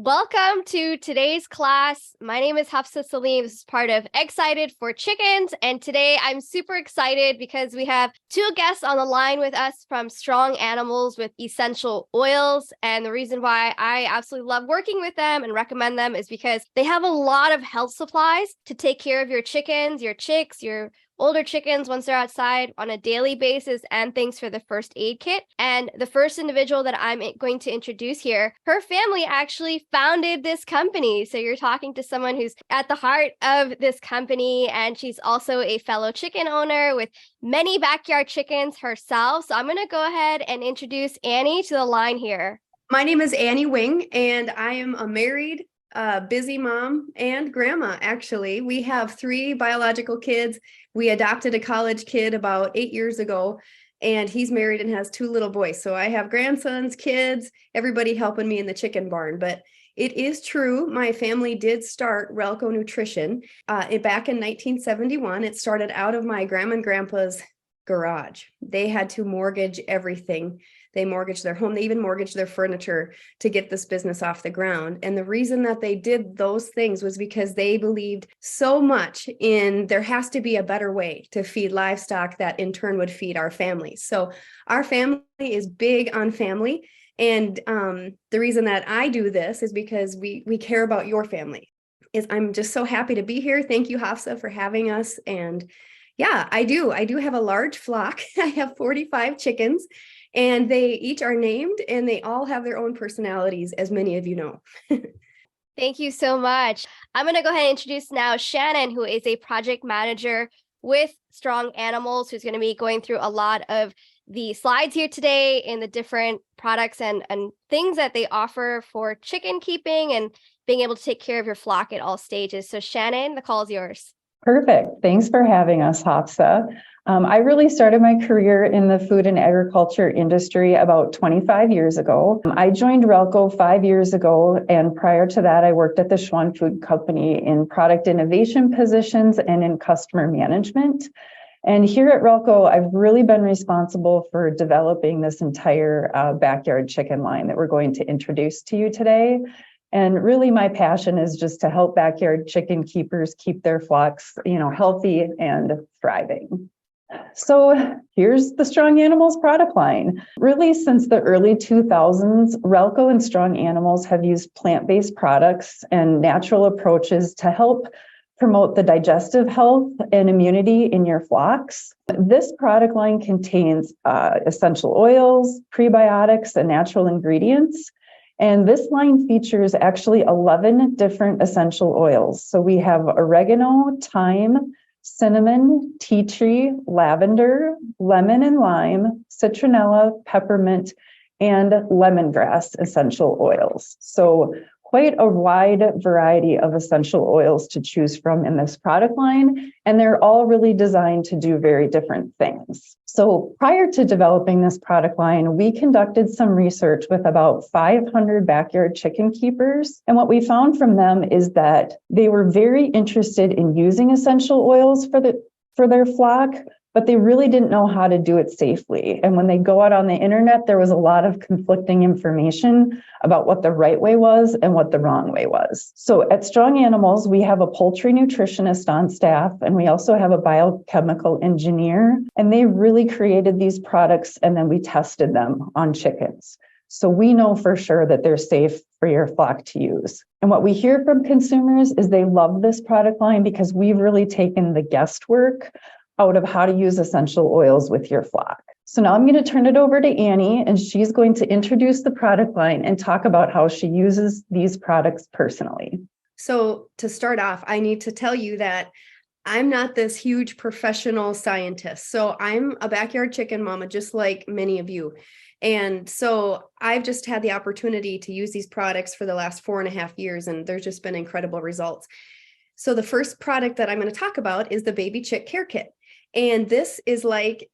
Welcome to today's class. My name is Hafsa Salim. This is part of Excited for Chickens. And today I'm super excited because we have two guests on the line with us from Strong Animals with essential oils. And the reason why I absolutely love working with them and recommend them is because they have a lot of health supplies to take care of your chickens, your chicks, your older chickens once they're outside on a daily basis, and things for the first aid kit. And the first individual that I'm going to introduce here, her family actually founded this company. So you're talking to someone who's at the heart of this company, and she's also a fellow chicken owner with many backyard chickens herself. So I'm going to go ahead and introduce Annie to the line here. My name is Annie Wing, and I am a married, busy mom and grandma, actually. We have three biological kids. We adopted a college kid about 8 years ago, and he's married and has two little boys. So I have grandsons, kids, everybody helping me in the chicken barn. But it is true, my family did start Relco Nutrition back in 1971. It started out of my grandma and grandpa's garage. They had to mortgage everything. They mortgaged their home. They even mortgaged their furniture to get this business off the ground. And the reason that they did those things was because they believed so much in there has to be a better way to feed livestock that in turn would feed our families. So our family is big on family. And the reason that I do this is because we care about your family. I'm just so happy to be here. Thank you, Hafsa, for having us. And yeah, I do have a large flock. I have 45 chickens. And they each are named, and they all have their own personalities, as many of you know. Thank you so much. I'm going to go ahead and introduce now Shannon, who is a project manager with Strong Animals, who's going to be going through a lot of the slides here today in the different products and things that they offer for chicken keeping and being able to take care of your flock at all stages. So Shannon, the call is yours. Perfect. Thanks for having us, Hafsa. I really started my career in the food and agriculture industry about 25 years ago. I joined Relco 5 years ago, and prior to that, I worked at the Schwan Food Company in product innovation positions and in customer management. And here at Relco, I've really been responsible for developing this entire backyard chicken line that we're going to introduce to you today. And really my passion is just to help backyard chicken keepers keep their flocks, healthy and thriving. So here's the Strong Animals product line. Really, since the early 2000s, Relco and Strong Animals have used plant-based products and natural approaches to help promote the digestive health and immunity in your flocks. This product line contains essential oils, prebiotics, and natural ingredients. And this line features actually 11 different essential oils. So we have oregano, thyme, cinnamon, tea tree, lavender, lemon and lime, citronella, peppermint, and lemongrass essential oils. So quite a wide variety of essential oils to choose from in this product line, and they're all really designed to do very different things. So prior to developing this product line, we conducted some research with about 500 backyard chicken keepers. And what we found from them is that they were very interested in using essential oils for their flock, but they really didn't know how to do it safely. And when they go out on the internet, there was a lot of conflicting information about what the right way was and what the wrong way was. So at Strong Animals, we have a poultry nutritionist on staff, and we also have a biochemical engineer, and they really created these products, and then we tested them on chickens. So we know for sure that they're safe for your flock to use. And what we hear from consumers is they love this product line because we've really taken the guesswork out of how to use essential oils with your flock. So now I'm going to turn it over to Annie, and she's going to introduce the product line and talk about how she uses these products personally. So to start off, I need to tell you that I'm not this huge professional scientist. So I'm a backyard chicken mama, just like many of you. And so I've just had the opportunity to use these products for the last 4.5 years, and there's just been incredible results. So the first product that I'm going to talk about is the Baby Chick Care Kit. And this is like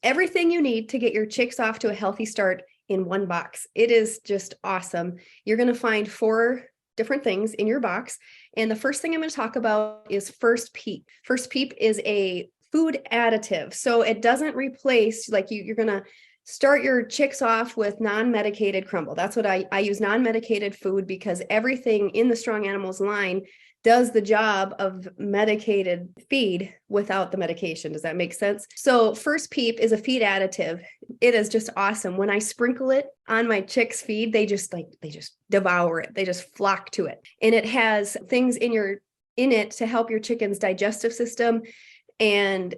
everything you need to get your chicks off to a healthy start in one box. It is just awesome. You're going to find 4 different things in your box. And the first thing I'm going to talk about is First Peep. First Peep is a food additive. So it doesn't replace, like you're going to start your chicks off with non-medicated crumble. That's what I use, non-medicated food, because everything in the Strong Animals line does the job of medicated feed without the medication. Does that make sense? So First Peep is a feed additive. It is just awesome. When I sprinkle it on my chicks' feed, they just devour it. They just flock to it. And it has things in it to help your chicken's digestive system. And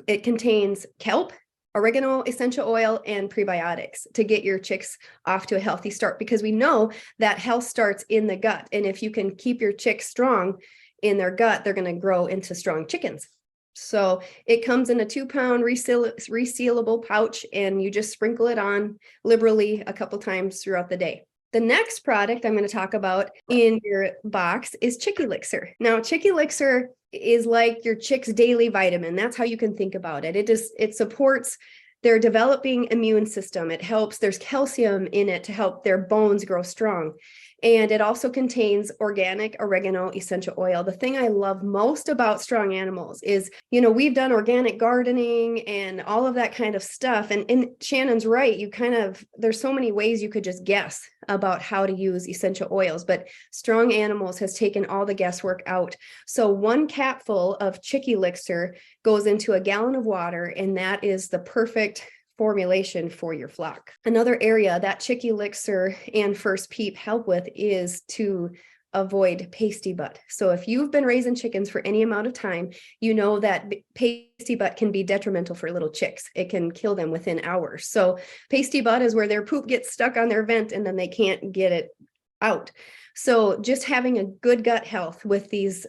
it contains kelp, oregano essential oil, and prebiotics to get your chicks off to a healthy start, because we know that health starts in the gut. And if you can keep your chicks strong in their gut, they're going to grow into strong chickens. So it comes in a 2-pound resealable pouch, and you just sprinkle it on liberally a couple times throughout the day. The next product I'm going to talk about in your box is E-lixir. Now, E-lixir is like your chick's daily vitamin. That's how you can think about it. It supports their developing immune system. It helps, there's calcium in it to help their bones grow strong. And it also contains organic oregano essential oil. The thing I love most about Strong Animals is, we've done organic gardening and all of that kind of stuff. And Shannon's right. There's so many ways you could just guess about how to use essential oils, but Strong Animals has taken all the guesswork out. So 1 capful of E-lixir goes into a gallon of water, and that is the perfect formulation for your flock. Another area that E-lixir and First Peep help with is to avoid pasty butt. So if you've been raising chickens for any amount of time, you know that pasty butt can be detrimental for little chicks. It can kill them within hours. So pasty butt is where their poop gets stuck on their vent and then they can't get it out. So just having a good gut health with these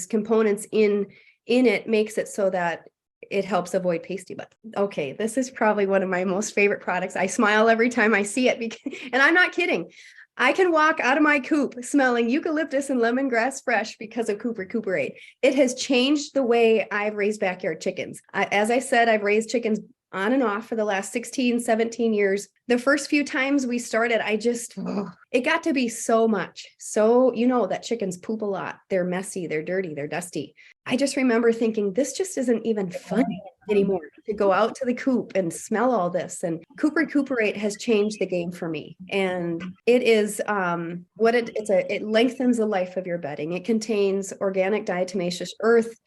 components in it makes it so that it helps avoid pasty butt. Okay, this is probably one of my most favorite products. I smile every time I see it, and I'm not kidding. I can walk out of my coop smelling eucalyptus and lemongrass fresh because of Coop Recuperate. It has changed the way I've raised backyard chickens. As I said, I've raised chickens on and off for the last 16, 17 years. The first few times we started, it got to be so much. So, that chickens poop a lot. They're messy, they're dirty, they're dusty. I just remember thinking, this just isn't even funny anymore to go out to the coop and smell all this. And Coop Recuperate has changed the game for me. And it is it lengthens the life of your bedding. It contains organic diatomaceous earth.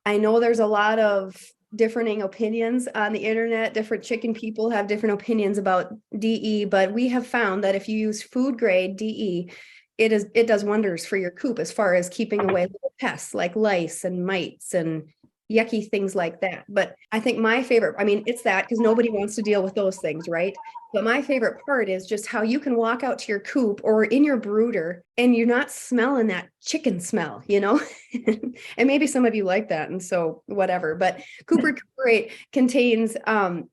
I know there's a lot of differing opinions on the internet. Different chicken people have different opinions about DE, but we have found that if you use food grade DE, it does wonders for your coop as far as keeping away little pests like lice and mites and yucky things like that. But I think my favorite, it's that, because nobody wants to deal with those things, right? But my favorite part is just how you can walk out to your coop or in your brooder and you're not smelling that chicken smell, and maybe some of you like that. And so whatever, but Coop Recuperate contains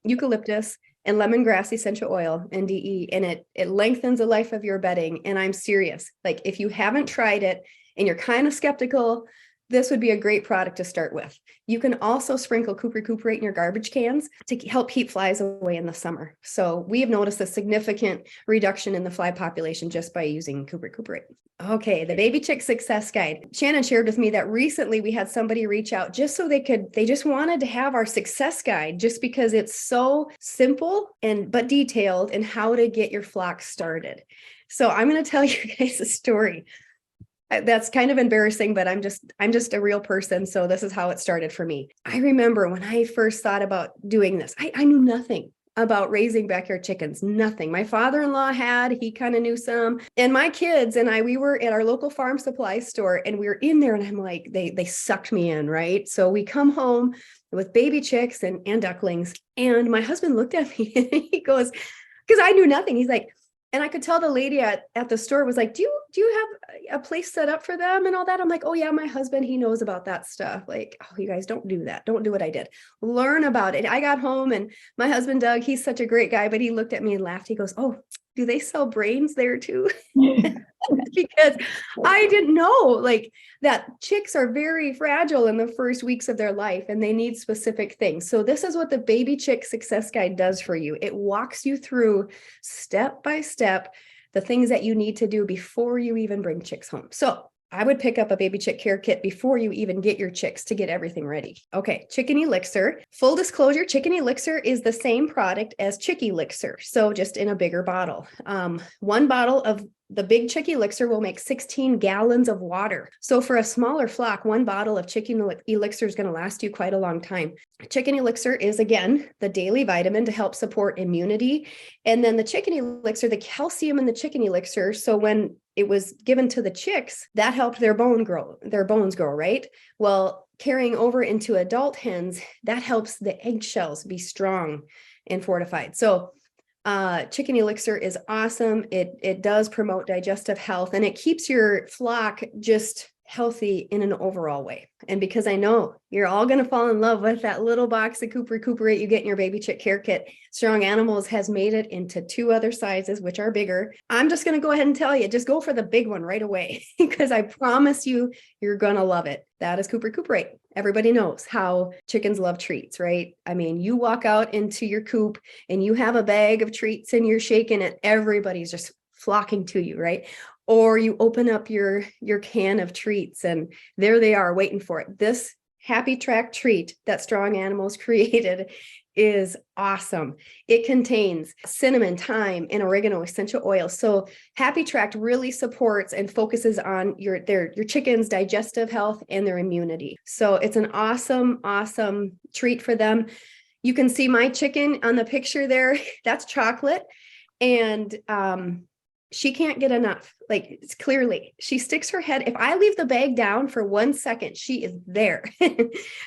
eucalyptus and lemongrass essential oil and DE, and it lengthens the life of your bedding. And I'm serious. Like, if you haven't tried it and you're kind of skeptical, this would be a great product to start with. You can also sprinkle Coop Recuperate in your garbage cans to help keep flies away in the summer. So we have noticed a significant reduction in the fly population just by using Coop Recuperate. Okay, the Baby Chick Success Guide. Shannon shared with me that recently we had somebody reach out just so they just wanted to have our success guide, just because it's so simple but detailed in how to get your flock started. So I'm going to tell you guys a story. That's kind of embarrassing, but I'm just a real person. So this is how it started for me. I remember when I first thought about doing this, I knew nothing about raising backyard chickens, nothing. My father-in-law he kind of knew some, and my kids and we were at our local farm supply store, and we were in there, and I'm like, they sucked me in, right? So we come home with baby chicks and ducklings, and my husband looked at me and he goes, because I knew nothing. He's like, and I could tell the lady at the store was like, do you have a place set up for them and all that? I'm like, oh yeah, my husband, he knows about that stuff. Like, oh, you guys don't do that. Don't do what I did. Learn about it. I got home, and my husband, Doug, he's such a great guy, but he looked at me and laughed. He goes, oh, do they sell brains there too? Because I didn't know that chicks are very fragile in the first weeks of their life, and they need specific things. So this is what the Baby Chick Success Guide does for you. It walks you through step by step the things that you need to do before you even bring chicks home. So I would pick up a baby chick care kit before you even get your chicks to get everything ready. Okay, chicken E-lixir. Full disclosure, chicken E-lixir is the same product as chick E-lixir, so just in a bigger bottle. One bottle of the big chick E-lixir will make 16 gallons of water. So for a smaller flock, one bottle of chicken E-lixir is going to last you quite a long time. Chicken E-lixir is, again, the daily vitamin to help support immunity. And then the chicken E-lixir, the calcium in the chicken E-lixir, so when it was given to the chicks, that helped their bones grow, right? Well, carrying over into adult hens, that helps the eggshells be strong and fortified. So chicken E-lixir is awesome. It does promote digestive health, and it keeps your flock just healthy in an overall way. And because I know you're all going to fall in love with that little box of Coop Recuperate you get in your baby chick care kit, Strong Animals has made it into 2 other sizes, which are bigger. I'm just going to go ahead and tell you, just go for the big one right away, because I promise you, you're going to love it. That is Coop Recuperate. Everybody knows how chickens love treats, right? I mean, you walk out into your coop and you have a bag of treats and you're shaking it. Everybody's just flocking to you, right? Or you open up your can of treats and there they are waiting for it. This Happy Tract treat that Strong Animals created is awesome. It contains cinnamon, thyme, and oregano essential oils. So Happy Tract really supports and focuses on your chicken's digestive health and their immunity. So it's an awesome, awesome treat for them. You can see my chicken on the picture there. That's Chocolate. And she can't get enough. Like, it's clearly, she sticks her head. If I leave the bag down for 1 second, she is there.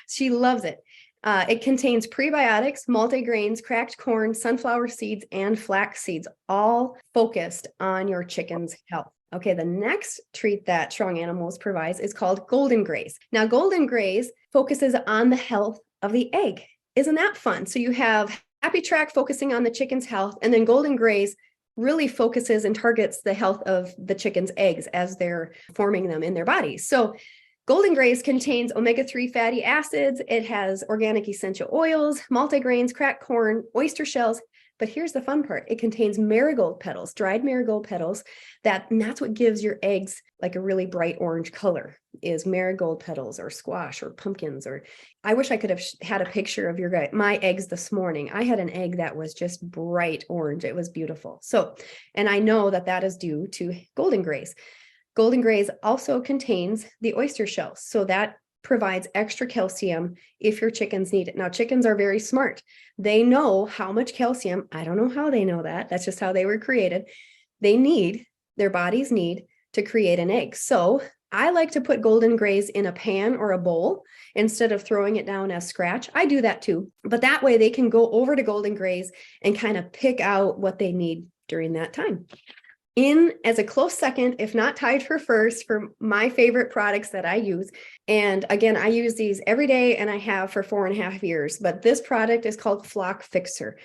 She loves it. It contains prebiotics, multigrains, cracked corn, sunflower seeds, and flax seeds, all focused on your chicken's health. Okay, the next treat that Strong Animals provides is called Golden Graze. Now, Golden Graze focuses on the health of the egg. Isn't that fun? So you have Happy Tract focusing on the chicken's health, and then Golden Graze really focuses and targets the health of the chicken's eggs as they're forming them in their bodies. So Golden Graze contains omega-3 fatty acids. It has organic essential oils, multigrains, cracked corn, oyster shells. But here's the fun part. It contains marigold petals, dried marigold petals. And that's what gives your eggs like a really bright orange color, is marigold petals or squash or pumpkins. Or I wish I could have had a picture of my eggs this morning. I had an egg that was just bright orange. It was beautiful. So, and I know that is due to Golden Graze. Golden Graze also contains the oyster shells. So that provides extra calcium if your chickens need it. Now, chickens are very smart. They know how much calcium. I don't know how they know that. That's just how they were created. Their bodies need to create an egg. So I like to put Golden Graze in a pan or a bowl instead of throwing it down as scratch. I do that too. But that way they can go over to Golden Graze and kind of pick out what they need during that time. In as a close second, if not tied for first, for my favorite products that I use. And again, I use these every day and I have for 4.5 years, but this product is called Flock Fixer.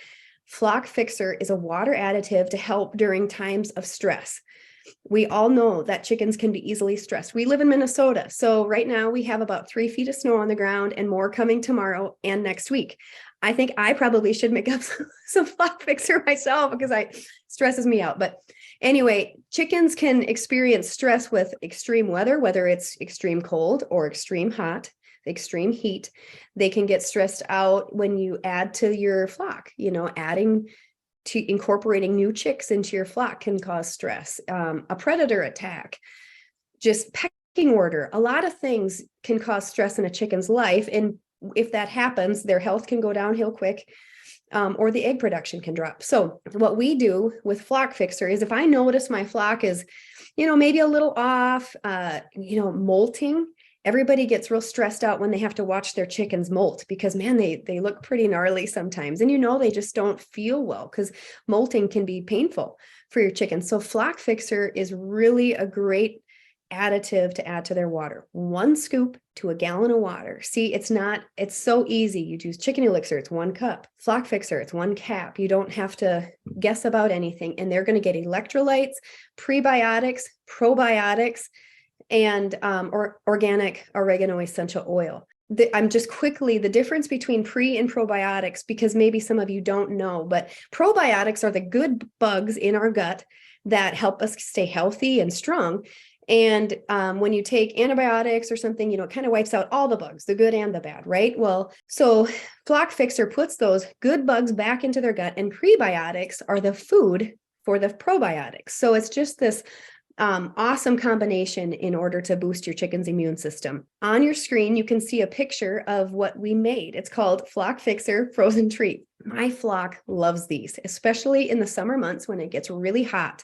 Flock Fixer is a water additive to help during times of stress. We all know that chickens can be easily stressed. We live in Minnesota. So right now we have about 3 feet of snow on the ground and more coming tomorrow and next week. I think I probably should make up some Flock Fixer myself because it stresses me out. But anyway, chickens can experience stress with extreme weather, whether it's extreme cold or extreme hot, extreme heat. They can get stressed out when you add to your flock. Incorporating new chicks into your flock can cause stress. A predator attack, just pecking order. A lot of things can cause stress in a chicken's life. And if that happens, their health can go downhill quick. Or the egg production can drop. So what we do with Flock Fixer is if I notice my flock is, maybe a little off, molting, everybody gets real stressed out when they have to watch their chickens molt because, man, they look pretty gnarly sometimes. And, they just don't feel well because molting can be painful for your chickens. So Flock Fixer is really a great additive to add to their water. 1 scoop to a gallon of water. See, it's so easy. You use chicken E-lixir, it's 1 cup. Flock Fixer, it's 1 cap. You don't have to guess about anything. And they're going to get electrolytes, prebiotics, probiotics, and organic oregano essential oil. I'm just quickly, the difference between pre and probiotics, because maybe some of you don't know, but probiotics are the good bugs in our gut that help us stay healthy and strong. And when you take antibiotics or something, it kind of wipes out all the bugs, the good and the bad, right? Well, so Flock Fixer puts those good bugs back into their gut, and prebiotics are the food for the probiotics. So it's just this awesome combination in order to boost your chicken's immune system. On your screen, you can see a picture of what we made. It's called Flock Fixer Frozen Treat. My flock loves these, especially in the summer months when it gets really hot.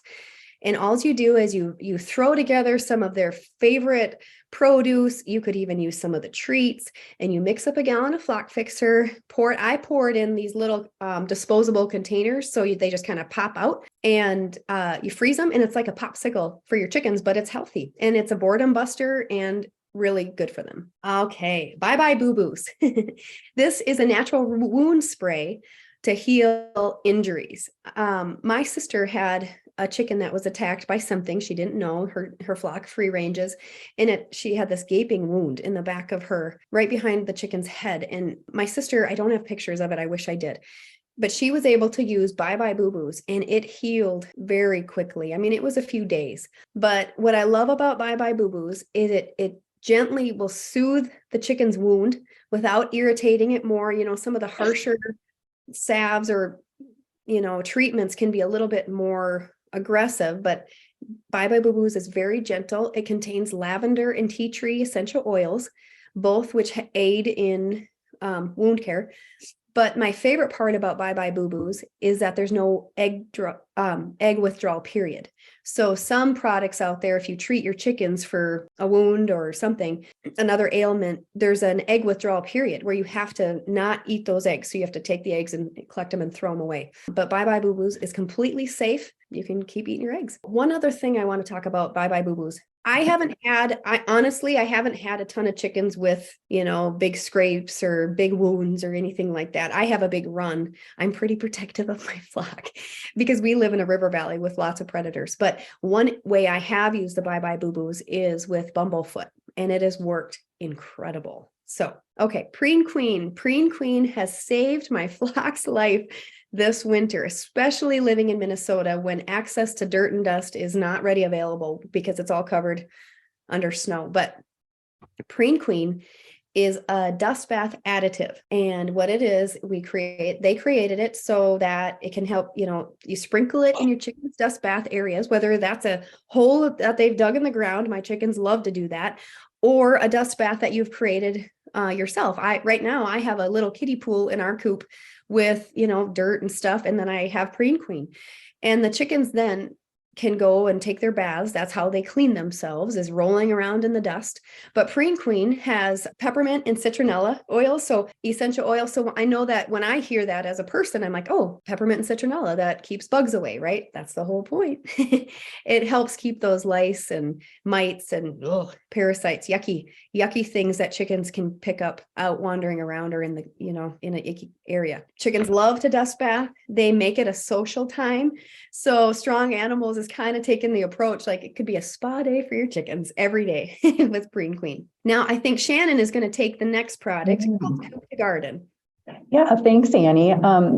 And all you do is you throw together some of their favorite produce. You could even use some of the treats, and you mix up a gallon of Flock Fixer. I pour it in these little disposable containers, so they just kind of pop out, and you freeze them, and it's like a popsicle for your chickens, but it's healthy and it's a boredom buster and really good for them. Okay, bye boo-boos. This is a natural wound spray to heal injuries. My sister had a chicken that was attacked by something she didn't know. Her flock free ranges, and she had this gaping wound in the back of her, right behind the chicken's head. And my sister, I don't have pictures of it, I wish I did, but she was able to use Bye Boo Boos, and it healed very quickly. I mean, it was a few days, but what I love about Bye Boo Boos is it gently will soothe the chicken's wound without irritating it more. Some of the harsher salves or treatments can be a little bit more aggressive, but Bye Boo Boos is very gentle. It contains lavender and tea tree essential oils, both which aid in wound care. But my favorite part about Bye Boo Boos is that there's no egg withdrawal period. So some products out there, if you treat your chickens for a wound or something, another ailment, there's an egg withdrawal period where you have to not eat those eggs. So you have to take the eggs and collect them and throw them away. But Bye Boo Boos is completely safe. You can keep eating your eggs. One other thing I want to talk about Bye Boo Boos. I honestly haven't had a ton of chickens with, big scrapes or big wounds or anything like that. I have a big run. I'm pretty protective of my flock because we live in a river valley with lots of predators. But one way I have used the Bye Boo Boos is with bumblefoot, and it has worked incredible. So, okay, Preen Queen has saved my flock's life this winter, especially living in Minnesota when access to dirt and dust is not ready available because it's all covered under snow. But Preen Queen is a dust bath additive. And what it is, they created it so that it can help, you sprinkle it in your chicken's dust bath areas, whether that's a hole that they've dug in the ground. My chickens love to do that, or a dust bath that you've created yourself. Right now I have a little kiddie pool in our coop with, dirt and stuff. And then I have Preen Queen, and the chickens then can go and take their baths. That's how they clean themselves, is rolling around in the dust. But Preen Queen has peppermint and citronella oil, so essential oil. So I know that when I hear that as a person, I'm like, oh, peppermint and citronella, that keeps bugs away, right? That's the whole point. It helps keep those lice and mites and parasites, yucky things that chickens can pick up out wandering around or in the, in a icky area. Chickens love to dust bath. They make it a social time. So Strong Animals is kind of taking the approach like it could be a spa day for your chickens every day with Preen Queen. Now, I think Shannon is going to take the next product called Coop to Garden. Yeah, thanks, Annie.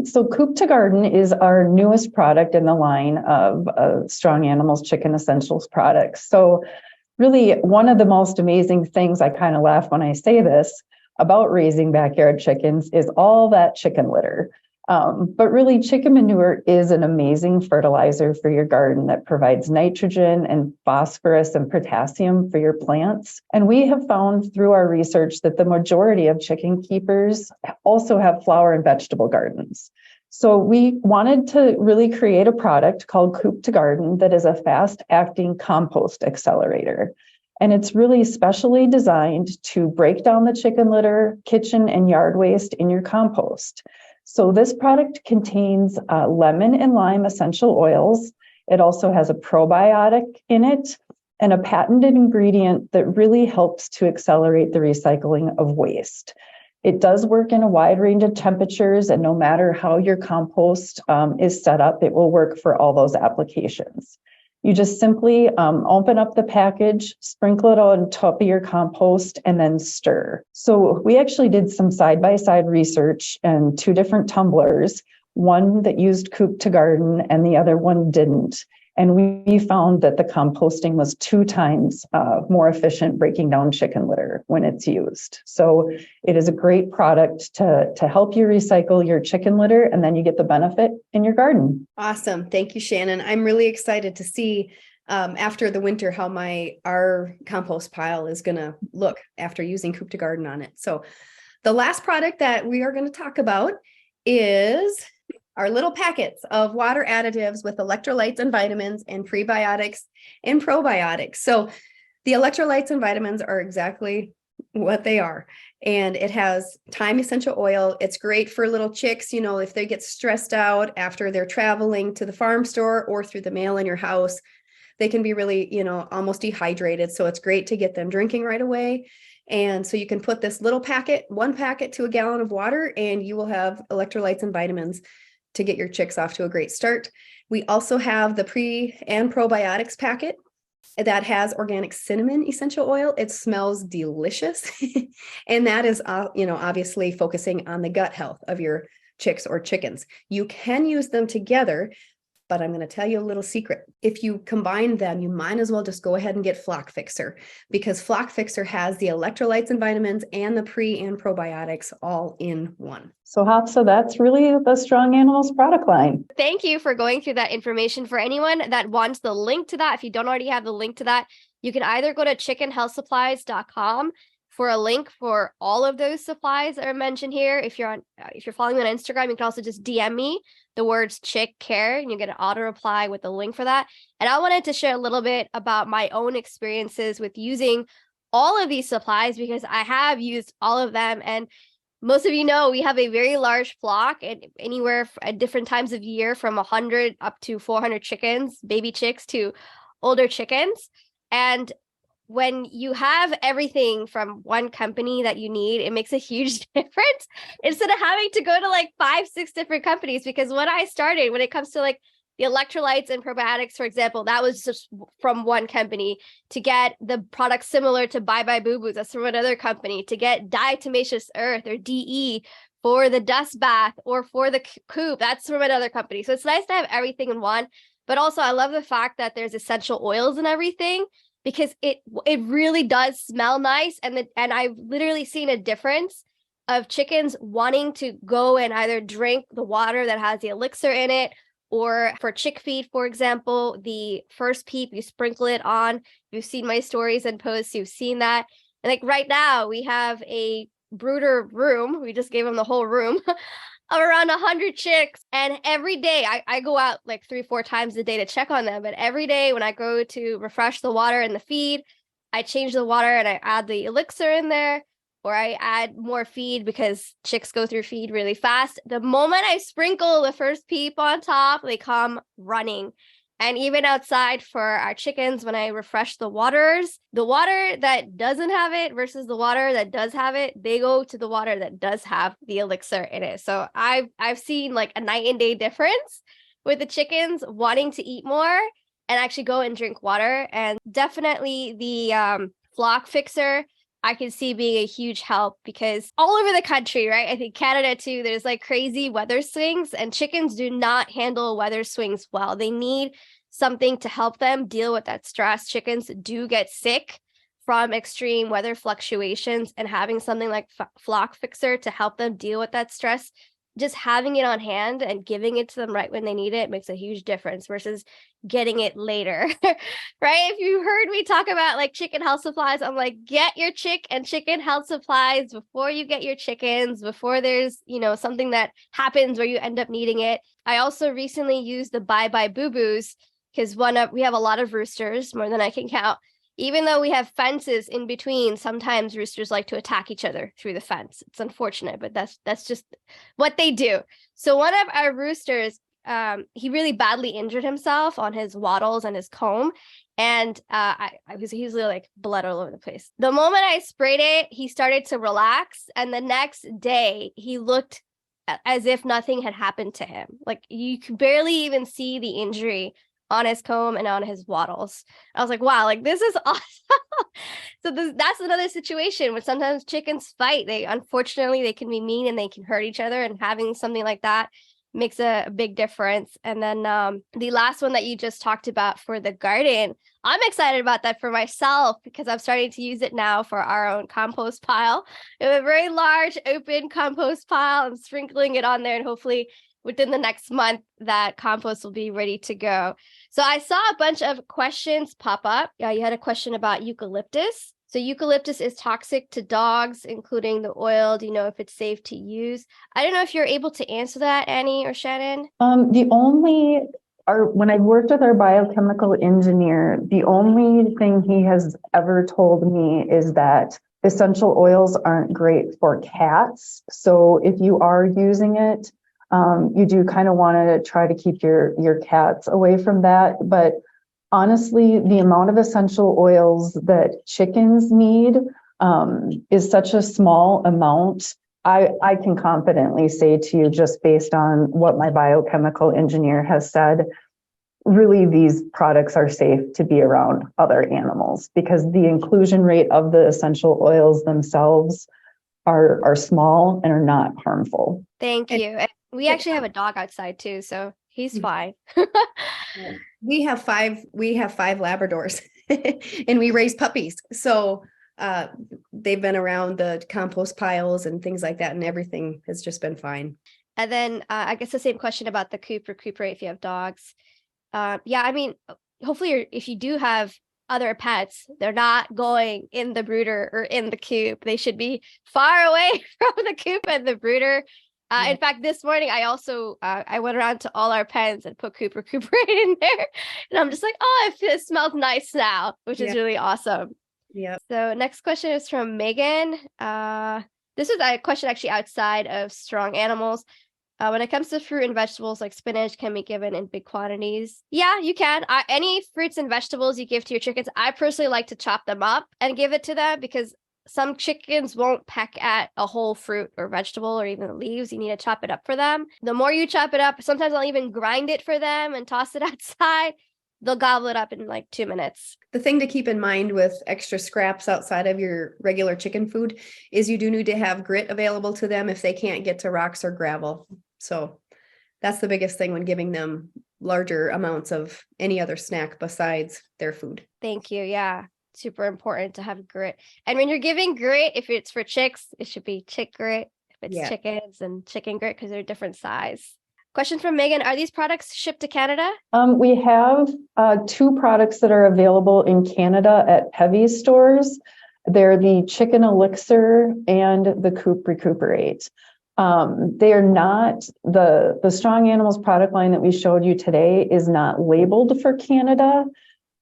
So Coop to Garden is our newest product in the line of Strong Animals Chicken Essentials products. So really, one of the most amazing things, I kind of laugh when I say this, about raising backyard chickens is all that chicken litter. But really, chicken manure is an amazing fertilizer for your garden that provides nitrogen and phosphorus and potassium for your plants. And we have found through our research that the majority of chicken keepers also have flower and vegetable gardens. So we wanted to really create a product called Coop to Garden that is a fast-acting compost accelerator. And it's really specially designed to break down the chicken litter, kitchen, and yard waste in your compost. So this product contains lemon and lime essential oils. It also has a probiotic in it and a patented ingredient that really helps to accelerate the recycling of waste. It does work in a wide range of temperatures, and no matter how your compost is set up, it will work for all those applications. You just simply open up the package, sprinkle it on top of your compost, and then stir. So we actually did some side-by-side research and 2 different tumblers, one that used Coop to Garden and the other one didn't. And we found that the composting was 2 times more efficient breaking down chicken litter when it's used. So it is a great product to help you recycle your chicken litter, and then you get the benefit in your garden. Awesome. Thank you, Shannon. I'm really excited to see after the winter how our compost pile is going to look after using Coop to Garden on it. So the last product that we are going to talk about is our little packets of water additives with electrolytes and vitamins and prebiotics and probiotics. So the electrolytes and vitamins are exactly what they are. And it has thyme essential oil. It's great for little chicks, if they get stressed out after they're traveling to the farm store or through the mail in your house. They can be really, almost dehydrated. So it's great to get them drinking right away. And so you can put this little packet, 1 packet to a gallon of water, and you will have electrolytes and vitamins to get your chicks off to a great start. We also have the pre and probiotics packet that has organic cinnamon essential oil. It smells delicious. And that is, obviously focusing on the gut health of your chicks or chickens. You can use them together, but I'm going to tell you a little secret. If you combine them, you might as well just go ahead and get Flock Fixer, because Flock Fixer has the electrolytes and vitamins and the pre and probiotics all in one. So Hafsa, that's really the Strong Animals product line. Thank you for going through that information. For anyone that wants the link to that, if you don't already have the link to that, you can either go to chickenhealthsupplies.com for a link for all of those supplies that are mentioned here. If you're following me on Instagram, you can also just DM me the words chick care and you get an auto reply with the link for that. And I wanted to share a little bit about my own experiences with using all of these supplies, because I have used all of them. And most of you know, we have a very large flock, and anywhere at different times of year from 100 up to 400 chickens, baby chicks to older chickens. And when you have everything from one company that you need, it makes a huge difference instead of having to go to like 5-6 different companies. Because when I started, when it comes to like the electrolytes and probiotics, for example, that was just from one company. To get the products similar to Bye Bye Boo Boos, that's from another company. To get diatomaceous earth or DE for the dust bath or for the coop, that's from another company. So it's nice to have everything in one. But also, I love the fact that there's essential oils and everything, because it really does smell nice. And I've literally seen a difference of chickens wanting to go and either drink the water that has the elixir in it, or for chick feed, for example, the first Peep, you sprinkle it on. You've seen my stories and posts, you've seen that. And like right now, we have a brooder room. We just gave them the whole room of around 100 chicks. And every day I go out like 3-4 times a day to check on them. But every day when I go to refresh the water and the feed, I change the water and I add the elixir in there, or I add more feed because chicks go through feed really fast. The moment I sprinkle the first Peep on top, they come running. And even outside for our chickens, when I refresh the waters, the water that doesn't have it versus the water that does have it, they go to the water that does have the elixir in it. So I've seen like a night and day difference with the chickens wanting to eat more and actually go and drink water. And definitely the Flock Fixer, I can see being a huge help, because all over the country, right? I think Canada too, there's like crazy weather swings, and chickens do not handle weather swings well. They need something to help them deal with that stress. Chickens do get sick from extreme weather fluctuations, and having something like Flock Fixer to help them deal with that stress, just having it on hand and giving it to them right when they need it makes a huge difference versus getting it later, right? If you heard me talk about like chicken health supplies, I'm like, get your chick and chicken health supplies before you get your chickens, before there's, something that happens where you end up needing it. I also recently used the Bye Bye Boo Boos, because we have a lot of roosters, more than I can count. Even though we have fences in between, sometimes roosters like to attack each other through the fence. It's unfortunate, but that's just what they do. So one of our roosters, he really badly injured himself on his wattles and his comb. And he was like blood all over the place. The moment I sprayed it, he started to relax. And the next day, he looked as if nothing had happened to him. Like you could barely even see the injury on his comb and on his wattles. I was like, wow, like this is awesome. So that's another situation where sometimes chickens fight. Unfortunately, they can be mean and they can hurt each other. And having something like that makes a big difference. And then the last one that you just talked about for the garden, I'm excited about that for myself because I'm starting to use it now for our own compost pile. We have a very large open compost pile. I'm sprinkling it on there, and hopefully within the next month that compost will be ready to go. So I saw a bunch of questions pop up. Yeah, you had a question about eucalyptus. So eucalyptus is toxic to dogs, including the oil. Do you know if it's safe to use? I don't know if you're able to answer that, Annie or Shannon. When I worked with our biochemical engineer, the only thing he has ever told me is that essential oils aren't great for cats. So if you are using it, you do kind of want to try to keep your cats away from that. But honestly, the amount of essential oils that chickens need is such a small amount. I can confidently say to you, just based on what my biochemical engineer has said, really these products are safe to be around other animals because the inclusion rate of the essential oils themselves are small and are not harmful. Thank you. And we actually have a dog outside too, so he's fine. We have 5 Labradors and we raise puppies. So they've been around the compost piles and things like that, and everything has just been fine. And then I guess the same question about the Coop Recuperate if you have dogs. Yeah, I mean, hopefully if you do have other pets, they're not going in the brooder or in the coop. They should be far away from the coop and the brooder. In fact, this morning I also I went around to all our pens and put Coop Recuperate in there, and I'm just like, oh, it smells nice now, which is really awesome. Yeah. So next question is from Megan. This is a question actually outside of Strong Animals. When it comes to fruit and vegetables, like spinach can be given in big quantities. Yeah, you can. Any fruits and vegetables you give to your chickens, I personally like to chop them up and give it to them because some chickens won't peck at a whole fruit or vegetable or even the leaves. You need to chop it up for them. The more you chop it up, sometimes I'll even grind it for them and toss it outside. They'll gobble it up in like 2 minutes. The thing to keep in mind with extra scraps outside of your regular chicken food is you do need to have grit available to them if they can't get to rocks or gravel. So that's the biggest thing when giving them larger amounts of any other snack besides their food. Thank you. Yeah. Super important to have grit. And when you're giving grit, if it's for chicks, it should be chick grit. If it's chickens and chicken grit, because they're different size. Question from Megan. Are these products shipped to Canada? We have 2 products that are available in Canada at Peavy stores. They're the Chicken E-lixir and the Coop Recuperate. They are not, the Strong Animals product line that we showed you today is not labeled for Canada.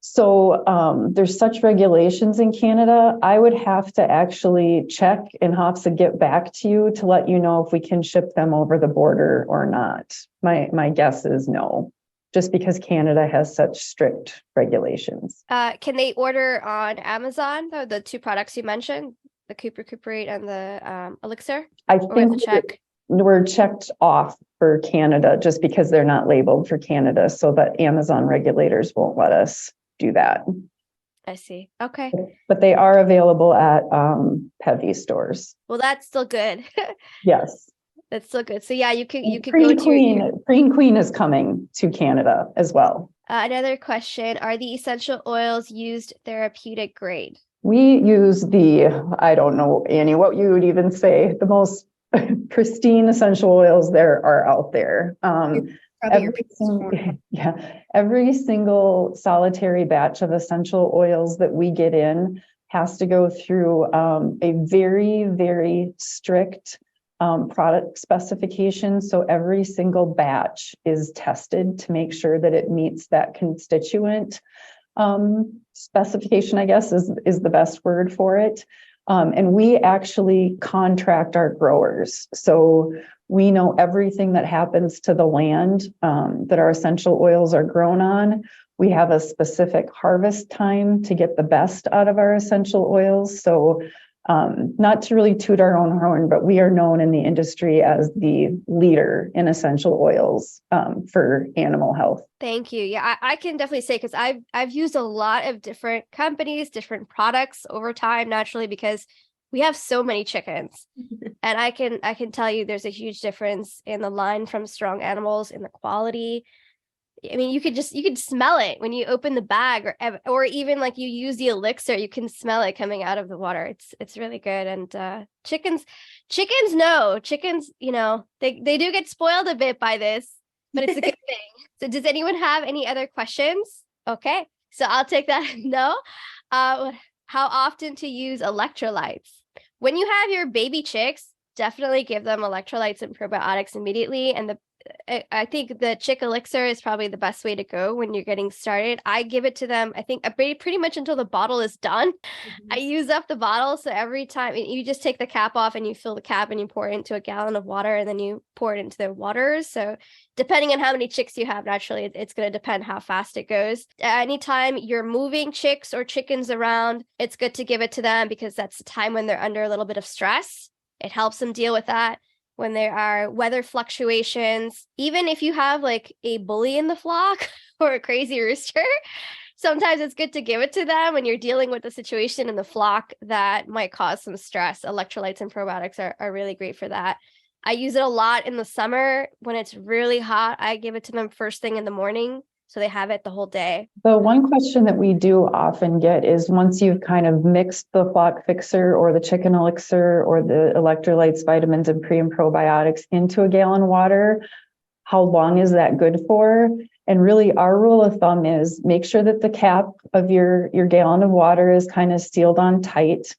So there's such regulations in Canada. I would have to actually check and Hafsa get back to you to let you know if we can ship them over the border or not. My guess is no, just because Canada has such strict regulations. Can they order on Amazon, though, the 2 products you mentioned, the Coop Recuperate and the E-lixir? I think we're checked off for Canada just because they're not labeled for Canada, so that Amazon regulators won't let us do that. I see. Okay. But they are available at Peavy stores. Well, that's still good. Yes. That's still good. So yeah, you could Preen go Queen, to Preen Queen is coming to Canada as well. Another question, are the essential oils used therapeutic grade? We use I don't know, Annie, what you would even say, the most pristine essential oils there are out there. Every single solitary batch of essential oils that we get in has to go through a very, very strict product specification. So every single batch is tested to make sure that it meets that constituent specification, I guess is the best word for it. And we actually contract our growers. So we know everything that happens to the land that our essential oils are grown on. We have a specific harvest time to get the best out of our essential oils. So not to really toot our own horn, but we are known in the industry as the leader in essential oils for animal health. Thank you. Yeah, I can definitely say, because I've used a lot of different companies, different products over time, naturally, because we have so many chickens, and I can tell you there's a huge difference in the line from Strong Animals, in the quality. I mean, you could smell it when you open the bag, or even like you use the elixir, you can smell it coming out of the water. It's really good. And chickens, they do get spoiled a bit by this, but it's a good thing. So does anyone have any other questions? Okay, so I'll take that. No. How often to use electrolytes? When you have your baby chicks, definitely give them electrolytes and probiotics immediately. And I think the chick elixir is probably the best way to go when you're getting started. I give it to them, I think, pretty much until the bottle is done. I use up the bottle. So every time you just take the cap off and you fill the cap and you pour it into a gallon of water, and then you pour it into the waters. So depending on how many chicks you have, naturally, it's going to depend how fast it goes. Anytime you're moving chicks or chickens around, it's good to give it to them, because that's the time when they're under a little bit of stress. It helps them deal with that. When there are weather fluctuations, even if you have like a bully in the flock or a crazy rooster, sometimes it's good to give it to them when you're dealing with a situation in the flock that might cause some stress. Electrolytes and probiotics are really great for that. I use it a lot in the summer when it's really hot. I give it to them first thing in the morning, so they have it the whole day. The one question that we do often get is, once you've kind of mixed the flock fixer or the chicken elixir or the electrolytes, vitamins, and pre and probiotics into a gallon of water, how long is that good for? And really, our rule of thumb is make sure that the cap of your gallon of water is kind of sealed on tight.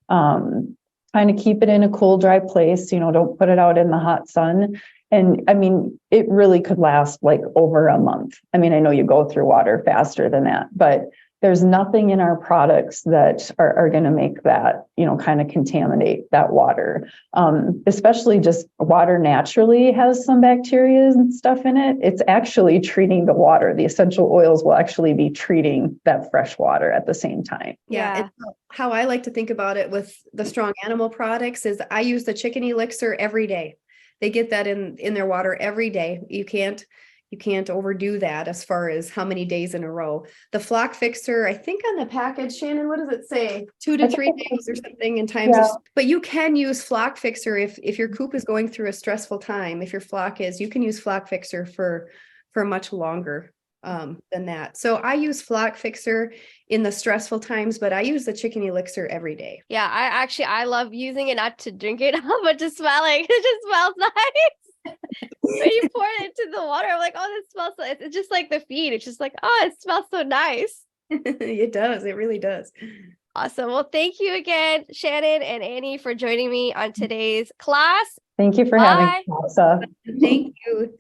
Kind of keep it in a cool, dry place. Don't put it out in the hot sun. And I mean, it really could last like over a month. I mean, I know you go through water faster than that, but there's nothing in our products that are going to make that, kind of contaminate that water. Especially just water naturally has some bacteria and stuff in it. It's actually treating the water. The essential oils will actually be treating that fresh water at the same time. Yeah. How I like to think about it with the Strong Animal products is I use the chicken elixir every day. They get that in their water every day. You can't overdo that as far as how many days in a row. The flock fixer, I think on the package, Shannon, what does it say? 2 to 3 days or something in times. Yeah. But you can use flock fixer if your coop is going through a stressful time. If your flock is, you can use flock fixer for much longer than that. So I use flock fixer in the stressful times, but I use the chicken elixir every day. Yeah, I love using it, not to drink it, but to smell it. It just smells nice. When you pour it into the water, I'm like, oh, this smells so, it's just like the feed. It's just like, oh, it smells so nice. It does. It really does. Awesome. Well, thank you again, Shannon and Annie, for joining me on today's class. Thank you for having me, Hafsa. Thank you.